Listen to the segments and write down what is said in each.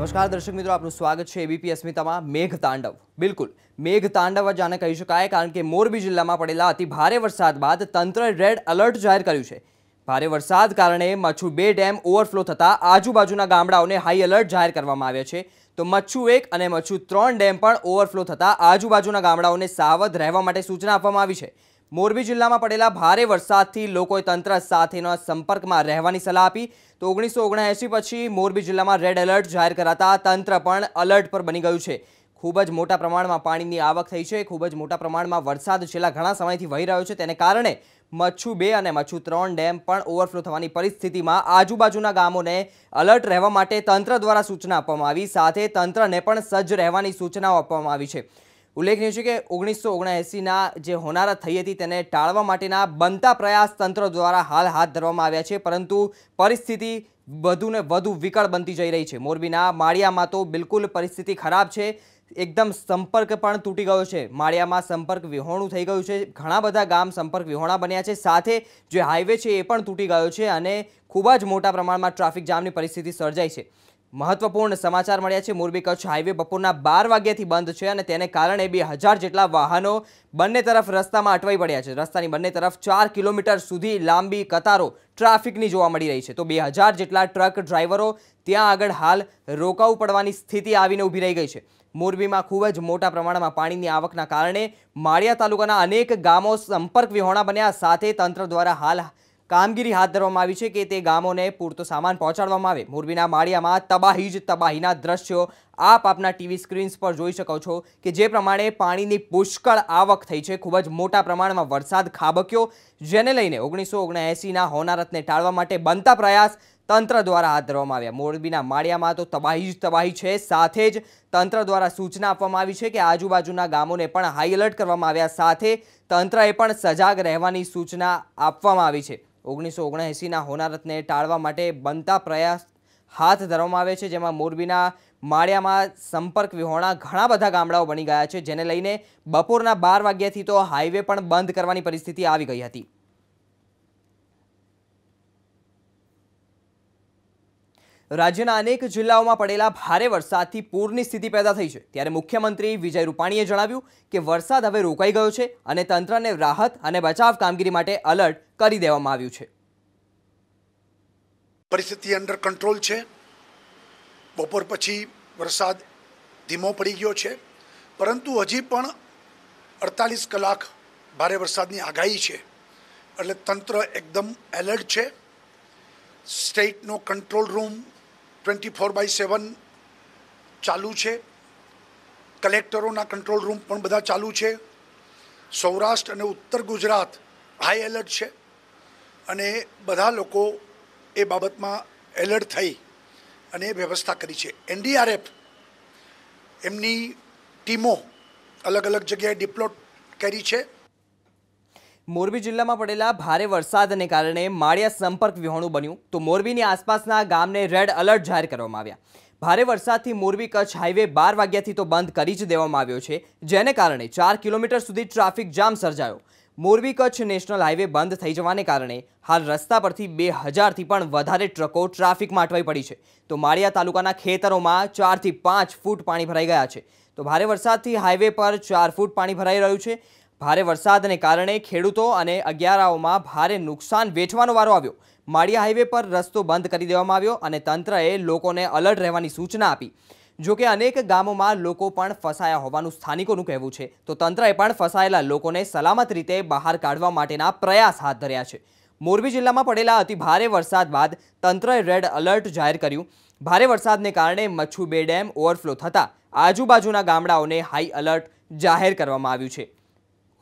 નમસ્કાર દર્શક મિત્રો, આપનું સ્વાગત છે એબીપી અસ્મિતામાં. મેઘતાંડવ, બિલકુલ મેઘતાંડવ જ આને કહી શકાય, કારણ કે મોરબી જિલ્લામાં પડેલા અતિ ભારે વરસાદ બાદ તંત્રએ રેડ એલર્ટ જાહેર કર્યું છે. ભારે વરસાદ કારણે મચ્છુ 2 ડેમ ઓવરફ્લો થતા આજુબાજુના ગામડાઓને હાઈ એલર્ટ જાહેર કરવામાં આવ્યા છે. તો મચ્છુ 1 અને મચ્છુ 3 ડેમ પણ ઓવરફ્લો થતા આજુબાજુના ગામડાઓને સાવધ રહેવા માટે સૂચના આપવામાં આવી છે. મોરબી જિલ્લામાં પડેલા ભારે વરસાદથી લોકોએ તંત્ર સાથેના સંપર્કમાં રહેવાની સલાહ આપી. તો 1979 પછી મોરબી જિલ્લામાં રેડ એલર્ટ જાહેર કરાતા તંત્ર પણ એલર્ટ પર બની ગયું છે. ખૂબ જ મોટા પ્રમાણમાં પાણીની આવક થઈ છે. ખૂબ જ મોટા પ્રમાણમાં વરસાદ છેલ્લા ઘણા સમયથી વહી રહ્યો છે. તેને કારણે મચ્છુ 2 અને મચ્છુ 3 ડેમ પણ ઓવરફ્લો થવાની પરિસ્થિતિમાં આજુબાજુના ગામોને એલર્ટ રહેવા માટે તંત્ર દ્વારા સૂચના આપવામાં આવી. સાથે તંત્રને પણ સજ્જ રહેવાની સૂચનાઓ આપવામાં આવી છે. ઉલ્લેખનીય છે કે 1979ના જે હોનારત થઈ હતી તેને ટાળવા માટેના બનતા પ્રયાસ તંત્ર દ્વારા હાલ હાથ ધરવામાં આવ્યા છે, પરંતુ પરિસ્થિતિ વધુને વધુ વિકળ બનતી જઈ રહી છે. મોરબીના માળિયામાં તો બિલકુલ પરિસ્થિતિ ખરાબ છે. એકદમ સંપર્ક પણ તૂટી ગયો છે. માળિયામાં સંપર્ક વિહોણું થઈ ગયું છે. ઘણા બધા ગામ સંપર્ક વિહોણા બન્યા છે. સાથે જે હાઈવે છે એ પણ તૂટી ગયો છે અને ખૂબ જ મોટા પ્રમાણમાં ટ્રાફિક જામની પરિસ્થિતિ સર્જાઈ છે. મહત્વપૂર્ણ સમાચાર મળ્યા છે. મોરબી કચ્છ હાઈવે બપોરના 12 વાગ્યાથી બંધ છે અને તેને કારણે 2000 જેટલા વાહનો બંને તરફ રસ્તામાં અટવાઈ પડ્યા છે. રસ્તાની બંને તરફ 4 કિલોમીટર સુધી લાંબી કતારો ટ્રાફિકની જોવા મળી રહી છે. તો 2000 જેટલા ટ્રક ડ્રાઈવરો ત્યાં આગળ હાલ રોકાવું પડવાની સ્થિતિ આવીને ઊભી રહી ગઈ છે. મોરબીમાં ખૂબ જ મોટા પ્રમાણમાં પાણીની આવકના કારણે માળિયા તાલુકાના અનેક ગામો સંપર્ક વિહોણા બન્યા. સાથે તંત્ર દ્વારા હાલ કામગીરી હાથ ધરવામાં આવી છે કે તે ગામોને પૂરતો સામાન પહોંચાડવામાં આવે. મોરબીના માળિયામાં તબાહી જ તબાહીના દ્રશ્યો આપના ટીવી સ્ક્રીન્સ પર જોઈ શકો છો કે જે પ્રમાણે પાણીની પુષ્કળ આવક થઈ છે. ખૂબ જ મોટા પ્રમાણમાં વરસાદ ખાબક્યો, જેને લઈને 1979ના હોનારતને ટાળવા માટે બનતા પ્રયાસ તંત્ર દ્વારા હાથ ધરવામાં આવ્યા. મોરબીના માળિયામાં તો તબાહી જ તબાહી છે. સાથે જ તંત્ર દ્વારા સૂચના આપવામાં આવી છે કે આજુબાજુના ગામોને પણ હાઈ એલર્ટ કરવામાં આવ્યા. સાથે તંત્રએ પણ સજાગ રહેવાની સૂચના આપવામાં આવી છે. 1979ના હોનારતને ટાળવા માટે બનતા પ્રયાસ હાથ ધરવામાં આવે છે, જેમાં મોરબીના માળિયામાં સંપર્ક વિહોણા ઘણા બધા ગામડાઓ બની ગયા છે, જેને લઈને બપોરના 12 વાગ્યાથી તો હાઈવે પણ બંધ કરવાની પરિસ્થિતિ આવી ગઈ હતી. રાજ્યના અનેક જિલ્લાઓમાં પડેલા ભારે વરસાદથી પૂરની સ્થિતિ પેદા થઈ છે. ત્યારે મુખ્યમંત્રી વિજય રૂપાણીએ જણાવ્યું કે વરસાદ હવે રોકાઈ ગયો છે અને તંત્રને રાહત અને બચાવ કામગીરી માટે એલર્ટ કરી દેવામાં આવ્યું છે. પરિસ્થિતિ અંડર કંટ્રોલ છે. બપોર પછી વરસાદ ધીમો પડી ગયો છે, પરંતુ હજી પણ 48 કલાક ભારે વરસાદની આગાહી છે. એટલે તંત્ર એકદમ એલર્ટ છે. સ્ટેટનો કંટ્રોલ રૂમ 24/7 ચાલુ છે. કલેક્ટરોના કંટ્રોલ રૂમ પણ બધા ચાલુ છે. સૌરાષ્ટ્ર અને ઉત્તર ગુજરાત હાઈ એલર્ટ છે અને બધા લોકો એ બાબતમાં એલર્ટ થઈ અને વ્યવસ્થા કરી છે. NDRF એમની ટીમો અલગ અલગ જગ્યાએ ડિપ્લોટ કરી છે. મોરબી જિલ્લામાં પડેલા ભારે વરસાદને કારણે માળિયા સંપર્ક વિહોણું બન્યું. તો મોરબીની આસપાસના ગામને રેડ એલર્ટ જાહેર કરવામાં આવ્યા. ભારે વરસાદથી મોરબી કચ્છ હાઈવે 12 વાગ્યાથી તો બંધ કરી જ દેવામાં આવ્યો છે, જેને કારણે 4 કિલોમીટર સુધી ટ્રાફિક જામ સર્જાયો. મોરબી કચ્છ નેશનલ હાઈવે બંધ થઈ જવાને કારણે હાલ રસ્તા પરથી 2000થી પણ વધારે ટ્રકો ટ્રાફિકમાં અટવાઈ પડી છે. તો માળિયા તાલુકાના ખેતરોમાં 4 થી 5 ફૂટ પાણી ભરાઈ ગયા છે. તો ભારે વરસાદથી હાઈવે પર 4 ફૂટ પાણી ભરાઈ રહ્યું છે. ભારે વરસાદને કારણે ખેડૂતો અને અગિયારાઓમાં ભારે નુકસાન વેઠવાનો વારો આવ્યો. માળિયા હાઈવે પર રસ્તો બંધ કરી દેવામાં આવ્યો અને તંત્રએ લોકોને એલર્ટ રહેવાની સૂચના આપી. જોકે અનેક ગામોમાં લોકો પણ ફસાયા હોવાનું સ્થાનિકોનું કહેવું છે. તો તંત્રએ પણ ફસાયેલા લોકોને સલામત રીતે બહાર કાઢવા માટેના પ્રયાસ હાથ ધર્યા છે. મોરબી જિલ્લામાં પડેલા અતિ ભારે વરસાદ બાદ તંત્રએ રેડ એલર્ટ જાહેર કર્યું. ભારે વરસાદને કારણે મચ્છુ 2 ડેમ ઓવરફ્લો થતા આજુબાજુના ગામડાઓને હાઈ એલર્ટ જાહેર કરવામાં આવ્યું છે.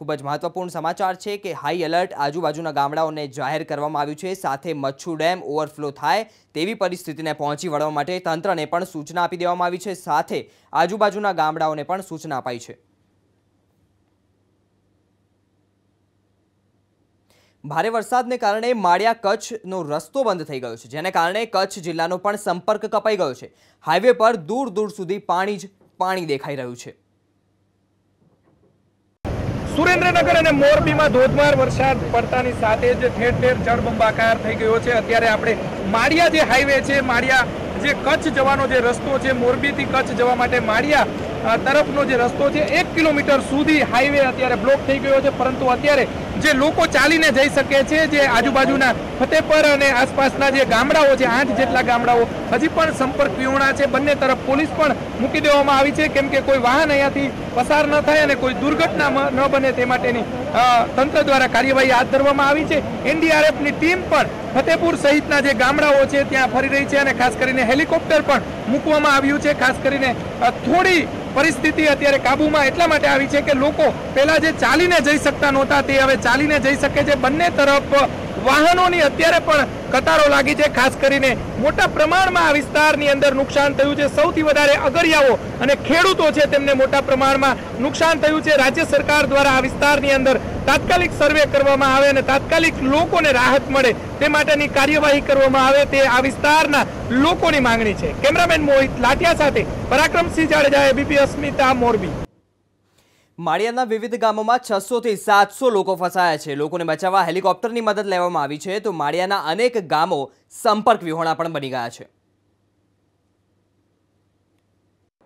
ખૂબ જ મહત્વપૂર્ણ સમાચાર છે કે હાઈ એલર્ટ આજુબાજુના ગામડાઓને જાહેર કરવામાં આવ્યું છે. સાથે મચ્છુ ડેમ ઓવરફ્લો થાય તેવી પરિસ્થિતિને પહોંચી વળવા માટે તંત્રને પણ સૂચના આપી દેવામાં આવી છે. સાથે આજુબાજુના ગામડાઓને પણ સૂચના અપાઈ છે. ભારે વરસાદને કારણે માળિયા કચ્છનો રસ્તો બંધ થઈ ગયો છે, જેને કારણે કચ્છ જિલ્લાનો પણ સંપર્ક કપાઈ ગયો છે. હાઈવે પર દૂર દૂર સુધી પાણી જ પાણી દેખાઈ રહ્યું છે. સુરેન્દ્રનગર અને મોરબીમાં ધોધમાર વરસાદ પડતાની સાથે જ ઠેર ઠેર જળબંબાકાર થઈ ગયો છે. અત્યારે આપણે માળિયા જે હાઈવે છે, માળિયા જે કચ્છ જવાનો જે રસ્તો છે, મોરબીથી કચ્છ જવા માટે માળિયા તરફનો જે રસ્તો છે 1 કિલોમીટર સુધી હાઈવે અત્યારે બ્લોક થઈ ગયો છે, પરંતુ અત્યારે જે લોકો ચાલીને જઈ શકે છે, જે આજુબાજુના ફતેપર અને આસપાસના જે ગામડાઓ છે, 8 જેટલા ગામડાઓ હજી પણ સંપર્ક વિહોણા છે. બંને તરફ પોલીસ પણ મૂકી દેવામાં આવી છે, કેમ કે કોઈ વાહન અહીંયાથી પસાર ન થાય અને કોઈ દુર્ઘટના ન બને તે માટેની તંત્ર દ્વારા કાર્યવાહી હાથ ધરવામાં આવી છે. એનડીઆરએફની ટીમ પણ ફતેપુર સહિતના જે ગામડાઓ છે ત્યાં ફરી રહી છે અને ખાસ કરીને હેલિકોપ્ટર પણ મૂકવામાં આવ્યું છે. ખાસ કરીને થોડી પરિસ્થિતિ અત્યારે કાબુમાં એટલા માટે આવી છે કે લોકો પહેલા જે ચાલીને જઈ શકતા નહોતા તે હવે ચાલીને જઈ શકે છે. બંને તરફ વાહનોની અત્યારે પણ કતારો લાગી છે. ખાસ કરીને મોટા પ્રમાણમાં આ વિસ્તારની અંદર નુકસાન થયું છે. સૌથી વધારે અગરિયાઓ અને ખેડૂતો છે તેમને મોટા પ્રમાણમાં નુકસાન થયું છે. રાજ્ય સરકાર દ્વારા આ વિસ્તારની અંદર તાત્કાલિક સર્વે કરવામાં આવે અને તાત્કાલિક લોકોને રાહત મળે તે માટેની કાર્યવાહી કરવામાં આવે તે આ વિસ્તારના લોકોની માંગણી છે. કેમેરામેન મોહિત લાઠિયા સાથે પરાક્રમસિંહ જાડેજા, એબીપી અસ્મિતા, મોરબી. માળિયાના વિવિધ ગામોમાં 600 થી 700 લોકો ફસાયા છે. લોકોને બચાવવા હેલિકોપ્ટરની મદદ લેવામાં આવી છે, તો માળિયાના અનેક ગામો સંપર્ક વિહોણા પણ બની ગયા છે.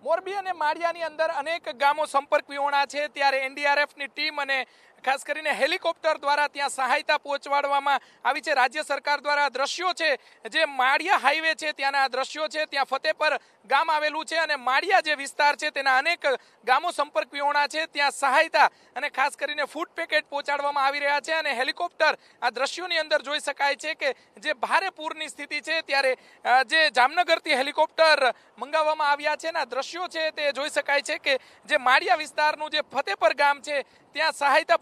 મોરબી અને માળિયાની અંદર અનેક ગામો સંપર્ક વિહોણા છે, ત્યારે એનડીઆરએફની ટીમ અને ખાસ કરીને હેલિકોપ્ટર દ્વારા ત્યાં સહાયતા પહોંચાડવામાં આવી છે. રાજ્ય સરકાર દ્વારા દ્રશ્યો છે, જે માળિયા હાઈવે છે ત્યાંના દ્રશ્યો છે, ત્યાં ફતેપર ગામ આવેલું છે અને માળિયા જે વિસ્તાર છે તેના અનેક ગામો સંપર્ક વિહોણા છે. ત્યાં સહાયતા અને ખાસ કરીને ફૂડ પેકેટ પહોંચાડવામાં આવી રહ્યા છે અને હેલિકોપ્ટર આ દ્રશ્યોની અંદર જોઈ શકાય છે કે જે ભારે પૂરની સ્થિતિ છે ત્યારે જે જામનગરથી હેલિકોપ્ટર મંગાવવામાં આવ્યા છે ના દ્રશ્યો છે તે જોઈ શકાય છે કે જે માળિયા વિસ્તારનું જે ફતેપર ગામ છે ત્યાં સહાયતા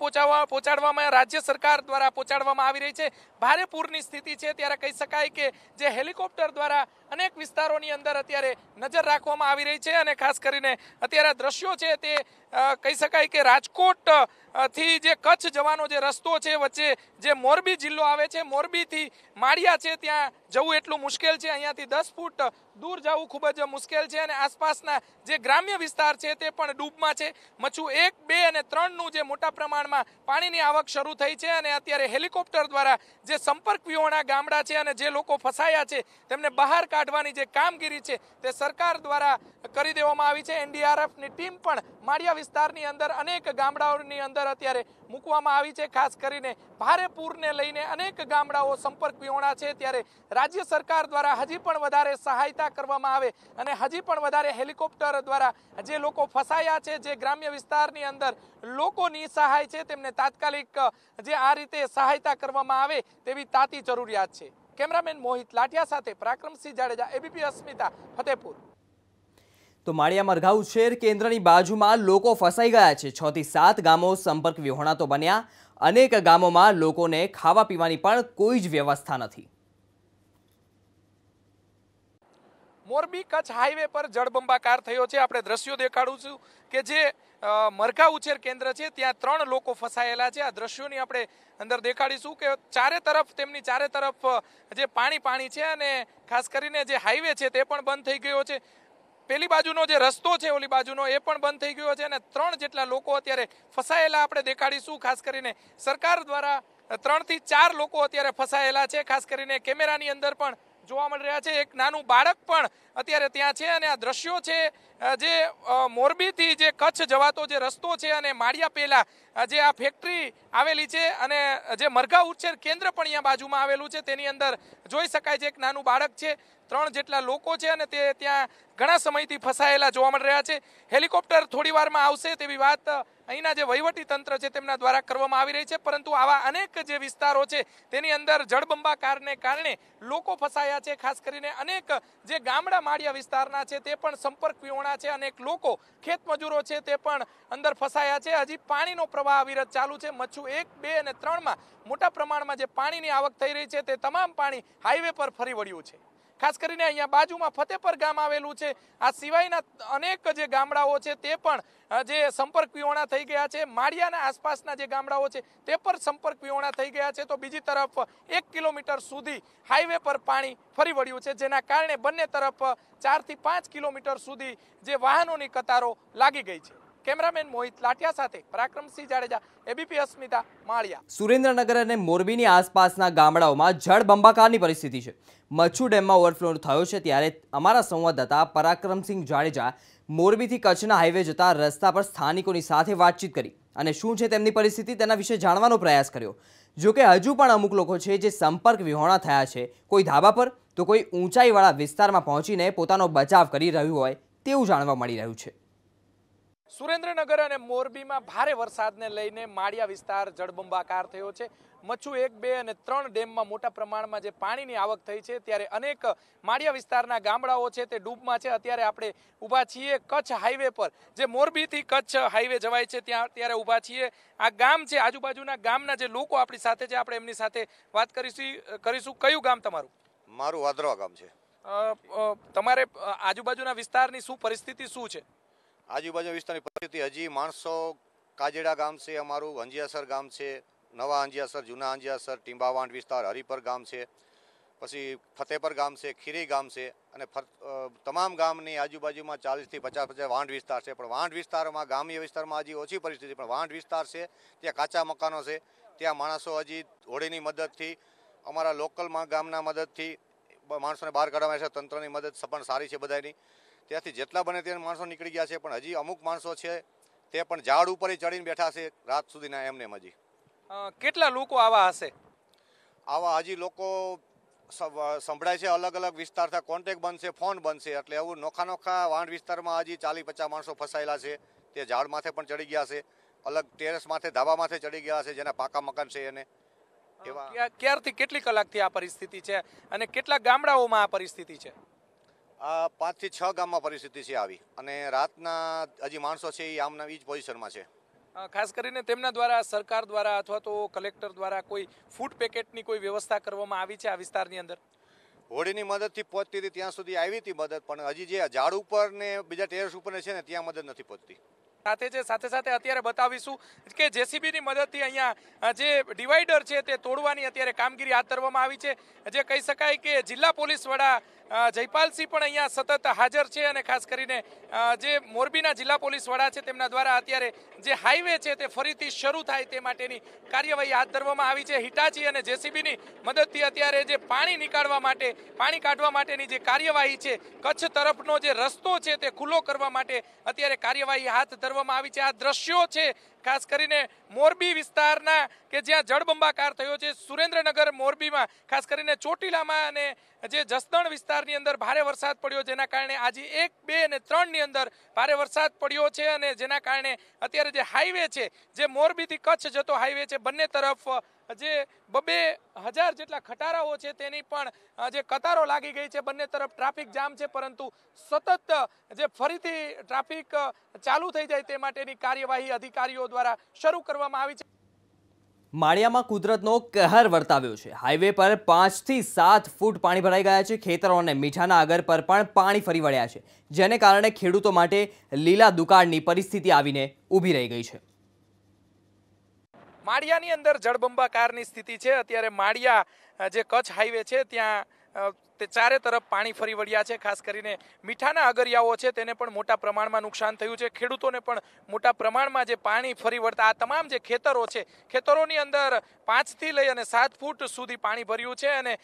પહોંચાડવામાં રાજ્ય સરકાર દ્વારા પહોંચાડવામાં આવી રહી છે. ભારે પૂરની સ્થિતિ છે ત્યારે કહી શકાય કે જે હેલિકોપ્ટર દ્વારા અનેક વિસ્તારોની અંદર અત્યારે નજર રાખવામાં આવી રહી છે અને ખાસ કરીને અત્યારે દ્રશ્યો છે તે કહી શકાય કે રાજકોટ થી જે કચ્છ જવાનો જે રસ્તો છે વચ્ચે જે મોરબી જિલ્લો આવે છે, મોરબીથી માળિયા છે ત્યાં જવું એટલું મુશ્કેલ છે. અહીંયાથી 10 ફૂટ દૂર જવું ખૂબ જ મુશ્કેલ છે અને આસપાસના જે ગ્રામ્ય વિસ્તાર છે તે પણ ડૂબમાં છે. મચ્છુ 1, 2 અને 3નું જે મોટા પ્રમાણમાં પાણીની આવક શરૂ થઈ છે અને અત્યારે હેલિકોપ્ટર દ્વારા જે સંપર્ક વિહોણા ગામડા છે અને જે લોકો ફસાયા છે તેમને બહાર કાઢવાની જે કામગીરી છે તે સરકાર દ્વારા કરી દેવામાં આવી છે. એનડીઆરએફની ટીમ પણ માળિયા વિસ્તારની અંદર અનેક ગામડાઓની અંદર અત્યારે મૂકવામાં આવી છે. ખાસ કરીને ભારે પૂરને લઈને અનેક ગામડાઓ સંપર્ક વિહોણા છે, ત્યારે રાજ્ય સરકાર દ્વારા હજી પણ વધારે સહાયતા કરવામાં આવે અને હજી પણ વધારે હેલિકોપ્ટર દ્વારા જે લોકો ફસાયા છે, જે ગ્રામ્ય વિસ્તારની અંદર લોકો નિસહાય છે તેમને તાત્કાલિક જે આ રીતે સહાયતા કરવામાં આવે તેવી તાતી જરૂરિયાત છે. કેમેરામેન મોહિત લાઠિયા સાથે પરાક્રમસિંહ જાડેજા, એબીપી અસ્મિતા, ફતેપુર. તો માળિયા મરઘા ઉછેર કેન્દ્રની બાજુમાં લોકો ફસાઈ ગયા છે. 6 થી 7 ગામો સંપર્ક વિહોણા તો બન્યા. અનેક ગામોમાં લોકોને ખાવા પીવાની પણ કોઈ જ વ્યવસ્થા નથી. મોરબી કચ્છ હાઈવે પર જળબંબાકાર થયો છે. આપણે દ્રશ્યો દેખાડું છું કે જે મરઘા ઉછેર કેન્દ્ર છે ત્યાં 3 લોકો ફસાયેલા છે. આ દ્રશ્યોની આપણે અંદર દેખાડીશું કે ચારે તરફ જે પાણી છે અને ખાસ કરીને જે હાઈવે છે તે પણ બંધ થઈ ગયો છે. પેલી બાજુનો જે રસ્તો છે ઓલી બાજુનો એ પણ બંધ થઈ ગયો છે અને 3 જેટલા લોકો અત્યારે ફસાયેલા આપણે દેખાડીશું. ખાસ કરીને સરકાર દ્વારા 3 થી 4 લોકો અત્યારે ફસાયેલા છે. ખાસ કરીને કેમેરાની અંદર પણ જોવા મળી રહ્યા છે. એક નાનું બાળક પણ અત્યારે ત્યાં છે અને આ દ્રશ્યો છે જે મોરબીથી જે કચ્છ જવાતો જે રસ્તો છે અને માળિયા પહેલા જે આ ફેક્ટરી આવેલી છે અને જે મરઘા ઉછેર કેન્દ્ર પણ અહીંયા બાજુમાં આવેલું છે તેની અંદર જોઈ શકાય છે એક નાનું બાળક છે. 3 જેટલા લોકો છે અને તે ત્યાં ઘણા સમયથી ફસાયેલા જોવા મળી રહ્યા છે. હેલિકોપ્ટર થોડી વારમાં આવશે તેવી વાત અહીંના જે વહીવટી તંત્ર છે તેમના દ્વારા કરવામાં આવી રહી છે, પરંતુ આવા અનેક જે વિસ્તારો છે તેની અંદર જળબંબાકારને કારણે લોકો ફસાયા છે. ખાસ કરીને અનેક જે ગામડા માળિયા વિસ્તારના છે તે પણ સંપર્ક વિહોણા છે. અનેક લોકો ખેત મજૂરો છે તે પણ અંદર ફસાયા છે. હજી પાણીનો પ્રવાહ અવિરત ચાલુ છે. મચ્છુ 1, 2 અને 3માં મોટા પ્રમાણમાં જે પાણીની આવક થઈ રહી છે તે તમામ પાણી હાઈવે પર ફરી વળ્યું છે. ખાસ કરીને અહીંયા બાજુમાં ફતેપર ગામ આવેલું છે. આ સિવાયના અનેક જે ગામડાઓ છે તે પણ જે સંપર્ક વિહોણા થઈ ગયા છે. માળિયાના આસપાસના જે ગામડાઓ છે તે પણ સંપર્ક વિહોણા થઈ ગયા છે. તો બીજી તરફ 1 કિલોમીટર સુધી હાઈવે પર પાણી ફરી વળ્યું છે, જેના કારણે બંને તરફ 4 થી 5 કિલોમીટર સુધી જે વાહનોની કતારો લાગી ગઈ છે. કેમેરામેન મોહિત લાઠિયા સાથે પરાક્રમસિંહ જાડેજા, એબીપી અસ્મિતા, માળિયા. સુરેન્દ્રનગર અને મોરબીની આસપાસના ગામડાઓમાં જળબંબાકારની પરિસ્થિતિ છે. મચ્છુ ડેમમાં ઓવરફ્લો થયો છે, ત્યારે અમારા સંવાદદાતા પરાક્રમસિંહ જાડેજા મોરબીથી કચ્છના હાઈવે જતા રસ્તા પર સ્થાનિકોની સાથે વાતચીત કરી અને શું છે તેમની પરિસ્થિતિ તેના વિશે જાણવાનો પ્રયાસ કર્યો. જોકે હજુ પણ અમુક લોકો છે જે સંપર્ક વિહોણા થયા છે, કોઈ ધાબા પર તો કોઈ ઊંચાઈવાળા વિસ્તારમાં પહોંચીને પોતાનો બચાવ કરી રહ્યું હોય તેવું જાણવા મળી રહ્યું છે. સુરેન્દ્રનગર અને મોરબીમાં ભારે વરસાદને લઈને માળિયા વિસ્તાર જળબંબાકાર થયો છે. મચ્છુ 1, 2 અને 3 ડેમમાં મોટા પ્રમાણમાં જે પાણીની આવક થઈ છે, ત્યારે અનેક માળિયા વિસ્તારના ગામડાઓ છે તે ડૂબમાં છે. અત્યારે આપણે ઊભા છીએ કચ્છ હાઈવે પર, જે મોરબીથી કચ્છ હાઈવે જવાય છે ત્યાં અત્યારે ઊભા છીએ. આ ગામ છે, આજુબાજુના ગામના જે લોકો આપણી સાથે છે, આપણે એમની સાથે વાત કરીશું. કયું ગામ તમારું? મારું વાદરવા ગામ છે. તમારે આજુબાજુના વિસ્તારની શું પરિસ્થિતિ શું છે? આજુબાજુ વિસ્તારની પરિસ્થિતિ હજી માણસો, કાજેડા ગામ છે અમારું, હંજિયાસર ગામ છે, નવા હંજિયાસર, જૂના હંજિયાસર, ટીંબાવાંટ વિસ્તાર, હરિપર ગામ છે, પછી ફતેપર ગામ છે, ખીરી ગામ છે અને તમામ ગામની આજુબાજુમાં 40 થી 50 વાંઢ વિસ્તાર છે. પણ વાંઢ વિસ્તારમાં, ગ્રામ્ય વિસ્તારમાં હજી ઓછી પરિસ્થિતિ, પણ વાંઢ વિસ્તાર છે ત્યાં કાચા મકાનો છે. ત્યાં માણસો હજી હોડીની મદદથી, અમારા લોકલ ગામના મદદથી માણસોને બહાર કાઢવામાં છે. તંત્રની મદદ પણ સારી છે બધાની. ત્યાંથી જેટલા બને તે માણસો નીકળી ગયા છે, પણ હજી અમુક માણસો છે તે પણ ઝાડ ઉપર ચડીને બેઠા છે રાત સુધીના એમને. હજી કેટલા લોકો આવા હશે? આવા હજી લોકો સંભળાય છે અલગ અલગ વિસ્તારથી કોન્ટેક્ટ બનશે, ફોન બનશે, એટલે એવું નોખા વાંઢ વિસ્તારમાં હજી 40-50 માણસો ફસાયેલા છે. તે ઝાડ માથે પણ ચડી ગયા છે, અલગ ટેરેસ માથે, ધાબા માથે ચડી ગયા છે જેના પાકા મકાન છે એને. ક્યારથી, કેટલી કલાકથી આ પરિસ્થિતિ છે અને કેટલા ગામડાઓમાં આ પરિસ્થિતિ છે? આ 5 થી 6 ગામમાં પરિસ્થિતિ છે આવી, અને રાતના હજી માણસો છે એ આમના એ જ પોઝિશનમાં છે. ખાસ કરીને તેમના દ્વારા, સરકાર દ્વારા અથવા તો કલેક્ટર દ્વારા કોઈ ફૂડ પેકેટની કોઈ વ્યવસ્થા કરવામાં આવી છે આ વિસ્તારની અંદર? હોડીની મદદથી પહોંચતી હતી ત્યાં સુધી આવી હતી મદદ, પણ હજી જે ઝાડ ઉપર ને બીજા ટેરેસ ઉપર છે ને ત્યાં મદદ નથી પહોંચતી. સાથે અત્યારે બતાવીશું કે જેસીબીની મદદથી અહીંયા જે ડિવાઈડર છે તે તોડવાની અત્યારે કામગીરી હાથ ધરવામાં આવી છે. જે કહી શકાય કે જિલ્લા પોલીસ વડા જયપાલસિંહ પણ અહીંયા સતત હાજર છે, અને ખાસ કરીને જે મોરબીના જિલ્લા પોલીસ વડા છે તેમના દ્વારા અત્યારે જે હાઈવે છે તે ફરીથી શરૂ થાય તે માટેની કાર્યવાહી હાથ ધરવામાં આવી છે. હિટાચી અને જેસીબીની મદદથી અત્યારે જે પાણી કાઢવા માટેની જે કાર્યવાહી છે, કચ્છ તરફનો જે રસ્તો છે તે ખુલ્લો કરવા માટે અત્યારે કાર્યવાહી હાથ ધરવામાં આવી છે. આ દ્રશ્યો છે ખાસ કરીને મોરબી વિસ્તારના કે જ્યાં જળબંબાકાર થયો છે. સુરેન્દ્રનગર, મોરબીમાં, ખાસ કરીને ચોટીલામાં અને જે જસદણ વિસ્તારની અંદર ભારે વરસાદ પડ્યો, જેના કારણે આજે 1, 2 અને 3 ની અંદર ભારે વરસાદ પડ્યો છે, અને જેના કારણે અત્યારે જે હાઈવે છે, જે મોરબીથી કચ્છ જતો હાઈવે છે, બંને તરફ જે 2,000 જેટલા ખટારાઓ છે તેની પણ જે કતારો લાગી ગઈ છે. બંને તરફ ટ્રાફિક જામ છે, પરંતુ સતત જે ફરીથી ટ્રાફિક ચાલુ થઈ જાય તે માટેની કાર્યવાહી અધિકારીઓ દ્વારા શરૂ કરવામાં આવી છે. માળિયામાં કુદરતનો કહેર વર્તાવ્યો છે. હાઈવે પર 5 થી 7 ફૂટ પાણી ભરાઈ ગયા છે. ખેતરો અને મીઠાના આગર પર પણ પાણી ફરી વળ્યા છે, જેને કારણે ખેડૂતો માટે લીલા દુકાળની પરિસ્થિતિ આવીને ઊભી રહી ગઈ છે. માળિયાની અંદર જળબંબાકારની સ્થિતિ છે. અત્યારે માળિયા જે કચ્છ હાઈવે છે ત્યાં તે ચારે તરફ પાણી ફરી વળ્યા છે. ખાસ કરીને મીઠાના અગરિયાઓ છે તેને પણ મોટા પ્રમાણમાં નુકસાન થયું છે. ખેડૂતોને પણ મોટા પ્રમાણમાં જે પાણી ફરી વળતા આ તમામ જે ખેતરો છે, ખેતરોની અંદર 5 થી લઈ અને 7 ફૂટ સુધી પાણી ભર્યું છે, અને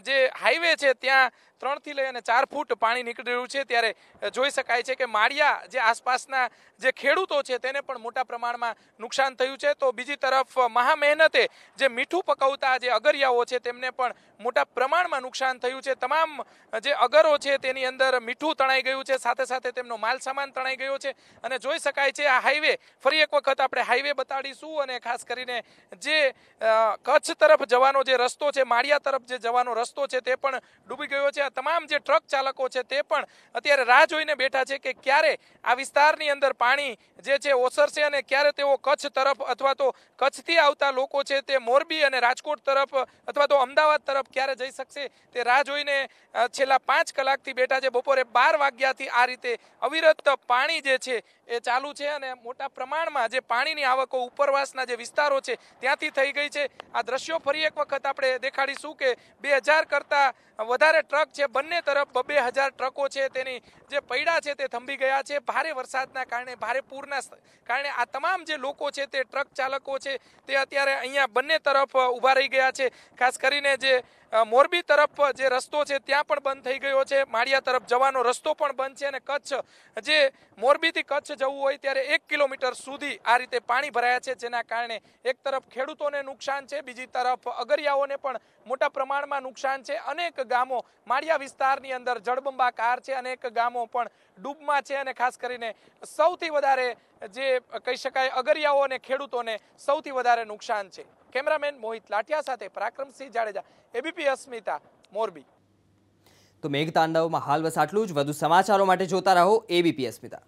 જે હાઈવે છે ત્યાં 3 થી લઈ અને 4 ફૂટ પાણી નીકળી રહ્યું છે. ત્યારે જોઈ શકાય છે કે માળિયા જે આસપાસના જે ખેડૂતો છે તેને પણ મોટા પ્રમાણમાં નુકસાન થયું છે. તો બીજી તરફ મહા મહેનતે જે મીઠું પકવતા જે અગરિયાઓ છે તેમને પણ મોટા પ્રમાણમાં નુકસાન થયું છે. તમામ જે અગરો છે તેની અંદર મીઠું તણાઈ ગયું છે, સાથે સાથે તેમનો માલ સામાન તણાઈ ગયો છે. અને જોઈ શકાય છે આ હાઈવે, ફરી એક વખત આપણે હાઈવે બતાડીશું, અને ખાસ કરીને જે કચ્છ તરફ જવાનો જે રસ્તો છે, માળિયા તરફ જે જવાનો રસ્તો છે તે પણ ડૂબી ગયો છે. આ તમામ જે ટ્રક ચાલકો છે તે પણ અત્યારે રાહ જોઈને બેઠા છે કે ક્યારે આ વિસ્તારની અંદર પાણી જે છે ઓસરશે, અને ક્યારે તેઓ કચ્છ તરફ અથવા તો કચ્છથી આવતા લોકો છે તે મોરબી અને રાજકોટ તરફ અથવા તો અમદાવાદ તરફ ક્યારે જઈ શકશે તે રાહ જોઈને છેલ્લા 5 કલાકથી બેઠા છે. બપોરે 12 વાગ્યાથી આ રીતે અવિરત પાણી જે છે એ ચાલુ છે અને મોટા પ્રમાણમાં જે પાણીની આવકો ઉપરવાસના જે વિસ્તારો છે ત્યાંથી થઈ ગઈ છે. આ દ્રશ્યો ફરી એક વખત આપણે દેખાડીશું કે 2000 કરતાં વધારે ટ્રક છે, બંને તરફ 2000 ટ્રકો છે તેની જે પૈડા છે તે થંભી ગયા છે. ભારે વરસાદના કારણે, ભારે પૂરના કારણે આ તમામ જે લોકો છે તે ટ્રક ચાલકો છે તે અત્યારે અહીંયા બંને તરફ ઊભા રહી ગયા છે. ખાસ કરીને જે મોરબી તરફ જે રસ્તો છે ત્યાં પણ બંધ થઈ ગયો છે, માળિયા તરફ જવાનો રસ્તો પણ બંધ છે અને કચ્છ જે મોરબીથી કચ્છ જવું હોય ત્યારે 1 કિલોમીટર સુધી આ રીતે પાણી ભરાયા છે, જેના કારણે એક તરફ ખેડૂતોને નુકસાન છે, બીજી તરફ અગરિયાઓને પણ મોટા પ્રમાણમાં નુકસાન છે. અનેક ગામો માળિયા વિસ્તારની અંદર જળબંબાકાર છે, અનેક ગામો પણ ડૂબમાં છે અને ખાસ કરીને સૌથી વધારે જે કહી શકાય અગરિયાઓ અને ખેડૂતોને સૌથી વધારે નુકસાન છે. કેમેરામેન મોહિત લાઠિયા સાથે પરાક્રમસિંહ જાડેજા, એબીપી અસ્મિતા, મોરબી. તો મેઘતાંડવમાં હાલ બસ આટલું જ. વધુ સમાચારો માટે જોતા રહો એબીપી અસ્મિતા.